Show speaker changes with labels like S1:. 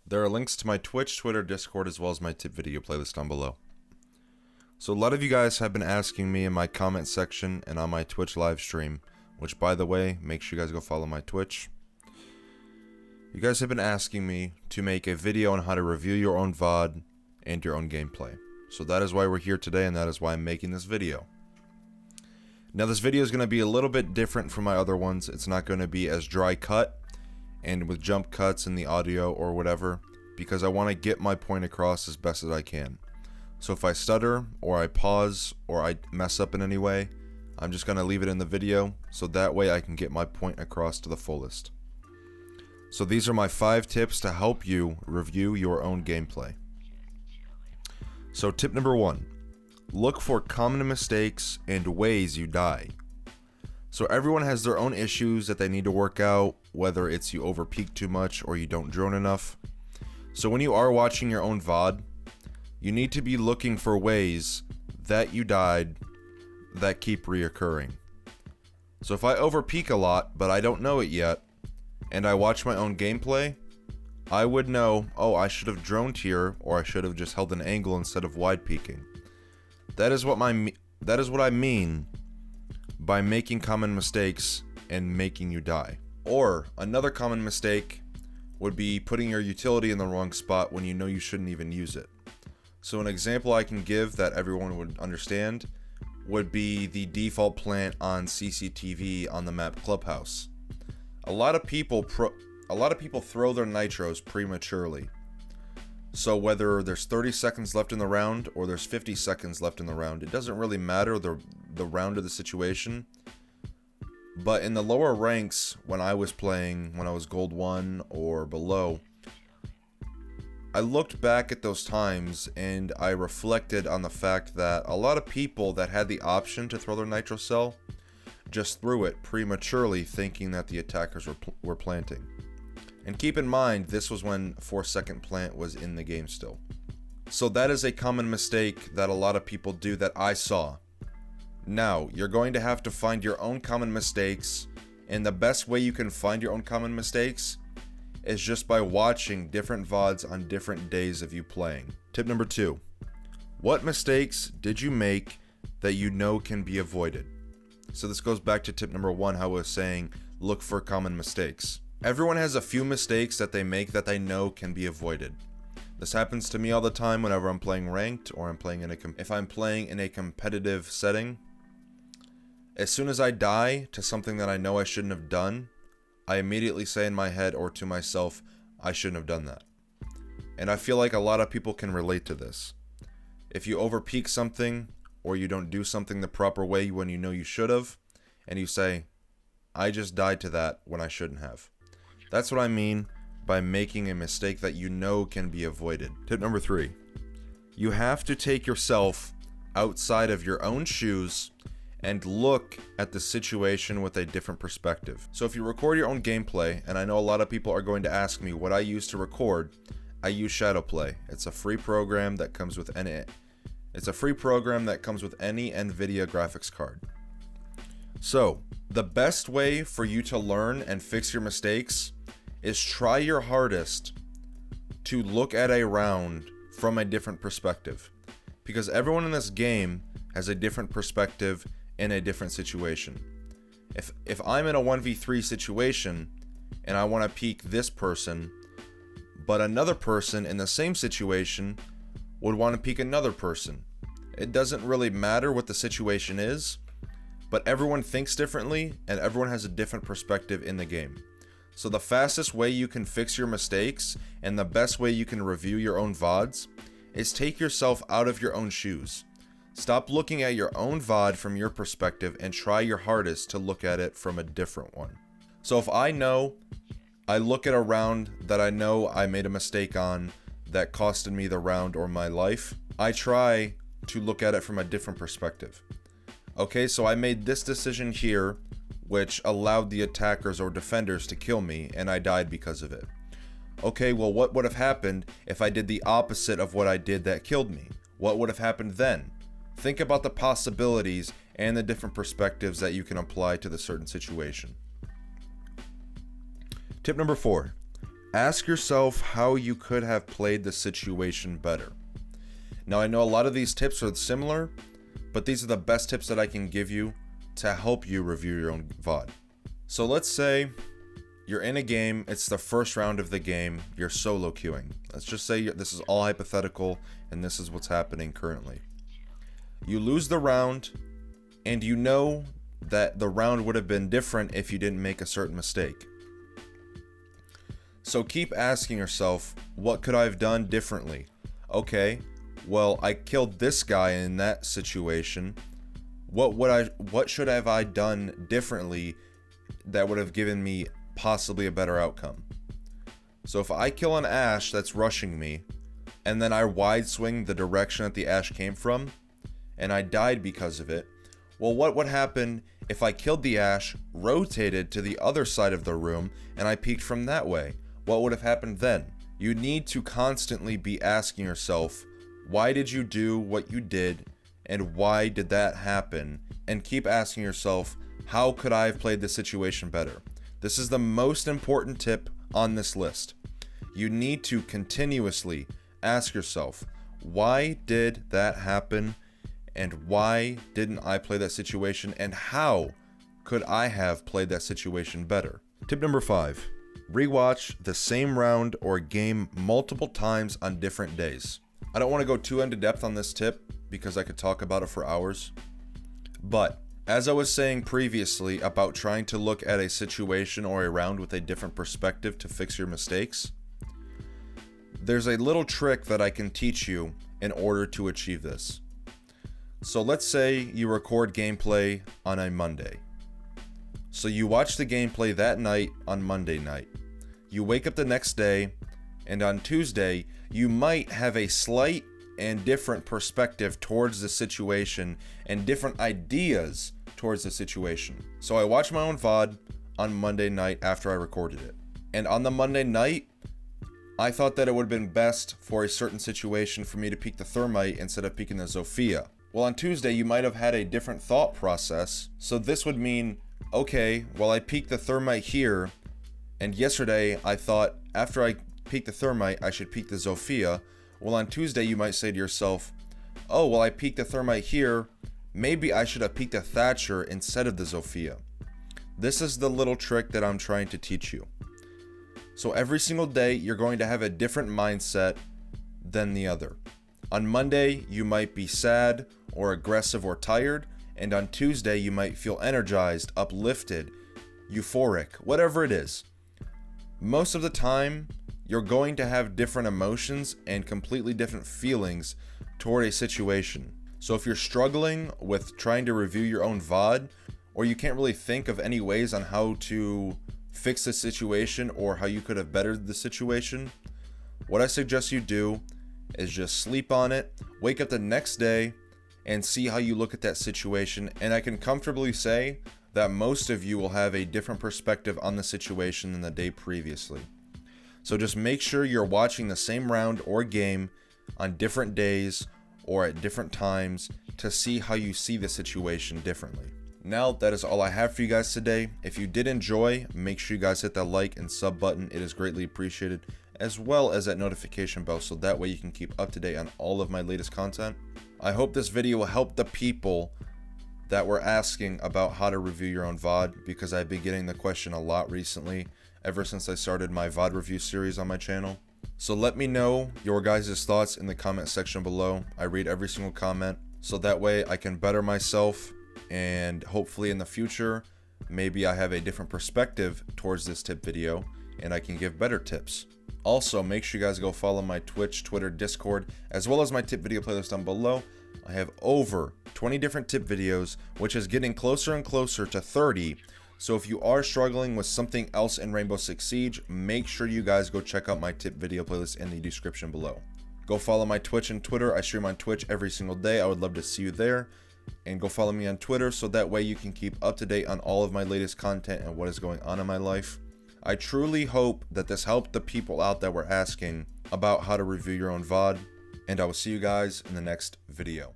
S1: There are links to my Twitch, Twitter, Discord, as well as my tip video playlist down below. So a lot of you guys have been asking me in my comment section and on my Twitch live stream, which by the way, make sure you guys go follow my Twitch. You guys have been asking me to make a video on how to review your own VOD and your own gameplay. So that is why we're here today, and that is why I'm making this video. Now this video is going to be a little bit different from my other ones. It's not going to be as dry cut and with jump cuts in the audio or whatever, because I want to get my point across as best as I can. So if I stutter or I pause or I mess up in any way, I'm just going to leave it in the video so that way I can get my point across to the fullest. So these are my 5 tips to help you review your own gameplay. So tip number 1, look for common mistakes and ways you die. So everyone has their own issues that they need to work out, whether it's you overpeak too much or you don't drone enough. So when you are watching your own VOD, you need to be looking for ways that you died that keep reoccurring. So if I overpeak a lot, but I don't know it yet, and I watch my own gameplay, I would know, oh, I should have droned here, or I should have just held an angle instead of wide peaking. That is what I mean by making common mistakes and making you die. Or another common mistake would be putting your utility in the wrong spot when you know you shouldn't even use it. So an example I can give that everyone would understand would be the default plant on CCTV on the map Clubhouse. A lot of people throw their nitros prematurely. So whether there's 30 seconds left in the round or there's 50 seconds left in the round, it doesn't really matter the round of the situation. But in the lower ranks, when I was playing, when I was gold 1 or below, I looked back at those times and I reflected on the fact that a lot of people that had the option to throw their nitro cell just threw it prematurely, thinking that the attackers were planting. And keep in mind, this was when 4-second plant was in the game still. So that is a common mistake that a lot of people do that I saw. Now, you're going to have to find your own common mistakes, and the best way you can find your own common mistakes is just by watching different VODs on different days of you playing. Tip number 2. What mistakes did you make that you know can be avoided? So this goes back to tip number 1, how I was saying, look for common mistakes. Everyone has a few mistakes that they make that they know can be avoided. This happens to me all the time whenever I'm playing ranked or if I'm playing in a competitive setting. As soon as I die to something that I know I shouldn't have done, I immediately say in my head or to myself, I shouldn't have done that. And I feel like a lot of people can relate to this. If you overpeak something or you don't do something the proper way when you know you should have, and you say, I just died to that when I shouldn't have. That's what I mean by making a mistake that you know can be avoided. Tip number 3. You have to take yourself outside of your own shoes and look at the situation with a different perspective. So if you record your own gameplay, and I know a lot of people are going to ask me what I use to record, I use Shadowplay. It's a free program that comes with any NVIDIA graphics card. So, the best way for you to learn and fix your mistakes is try your hardest to look at a round from a different perspective. Because everyone in this game has a different perspective in a different situation. If I'm in a 1v3 situation and I want to peek this person, but another person in the same situation would want to peek another person. It doesn't really matter what the situation is, but everyone thinks differently and everyone has a different perspective in the game. So the fastest way you can fix your mistakes and the best way you can review your own VODs is take yourself out of your own shoes. Stop looking at your own VOD from your perspective and try your hardest to look at it from a different one. So if I look at a round that I know I made a mistake on that costed me the round or my life, I try to look at it from a different perspective. Okay, so I made this decision here, which allowed the attackers or defenders to kill me, and I died because of it. Okay, well, what would have happened if I did the opposite of what I did that killed me? What would have happened then? Think about the possibilities and the different perspectives that you can apply to the certain situation. Tip number 4. Ask yourself how you could have played the situation better. Now I know a lot of these tips are similar, but these are the best tips that I can give you to help you review your own VOD. So let's say you're in a game, it's the first round of the game, you're solo queuing. Let's just say this is all hypothetical and this is what's happening currently. You lose the round and you know that the round would have been different if you didn't make a certain mistake. So keep asking yourself, what could I have done differently? Okay, well, I killed this guy in that situation. What should have I done differently that would have given me possibly a better outcome? So if I kill an Ash that's rushing me, and then I wide swing the direction that the Ash came from, and I died because of it, well, what would happen if I killed the Ash, rotated to the other side of the room, and I peeked from that way? What would have happened then? You need to constantly be asking yourself, why did you do what you did, and why did that happen? And keep asking yourself, how could I have played this situation better? This is the most important tip on this list. You need to continuously ask yourself, why did that happen? And why didn't I play that situation? And how could I have played that situation better? Tip number 5, rewatch the same round or game multiple times on different days. I don't want to go too into depth on this tip because I could talk about it for hours. But as I was saying previously about trying to look at a situation or a round with a different perspective to fix your mistakes, there's a little trick that I can teach you in order to achieve this. So let's say you record gameplay on a Monday. So you watch the gameplay that night on Monday night. You wake up the next day, and on Tuesday, you might have a slight and different perspective towards the situation and different ideas towards the situation. So I watched my own VOD on Monday night after I recorded it. And on the Monday night, I thought that it would have been best for a certain situation for me to peek the Thermite instead of peeking the Zofia. Well, on Tuesday, you might have had a different thought process. So this would mean, okay, well, I peeked the Thermite here, and yesterday I thought after I peeked the Thermite, I should peek the Zofia. Well, on Tuesday, you might say to yourself, oh, well, I peeked the Thermite here. Maybe I should have peeked the Thatcher instead of the Zofia. This is the little trick that I'm trying to teach you. So every single day, you're going to have a different mindset than the other. On Monday, you might be sad or aggressive or tired, and on Tuesday, you might feel energized, uplifted, euphoric, whatever it is. Most of the time, you're going to have different emotions and completely different feelings toward a situation. So if you're struggling with trying to review your own VOD, or you can't really think of any ways on how to fix the situation or how you could have bettered the situation, what I suggest you do is just sleep on it, wake up the next day, and see how you look at that situation. And I can comfortably say that most of you will have a different perspective on the situation than the day previously. So just make sure you're watching the same round or game on different days or at different times to see how you see the situation differently. Now, that is all I have for you guys today. If you did enjoy, make sure you guys hit that like and sub button. It is greatly appreciated, as well as that notification bell, so that way you can keep up to date on all of my latest content. I hope this video will help the people that were asking about how to review your own VOD, because I've been getting the question a lot recently, ever since I started my VOD review series on my channel. So let me know your guys' thoughts in the comment section below. I read every single comment, so that way I can better myself, and hopefully in the future, maybe I have a different perspective towards this tip video, and I can give better tips. Also, make sure you guys go follow my Twitch, Twitter, Discord, as well as my tip video playlist down below. I have over 20 different tip videos, which is getting closer and closer to 30. So if you are struggling with something else in Rainbow Six Siege, make sure you guys go check out my tip video playlist in the description below. Go follow my Twitch and Twitter. I stream on Twitch every single day. I would love to see you there. And go follow me on Twitter, so that way you can keep up to date on all of my latest content and what is going on in my life. I truly hope that this helped the people out that were asking about how to review your own VOD, and I will see you guys in the next video.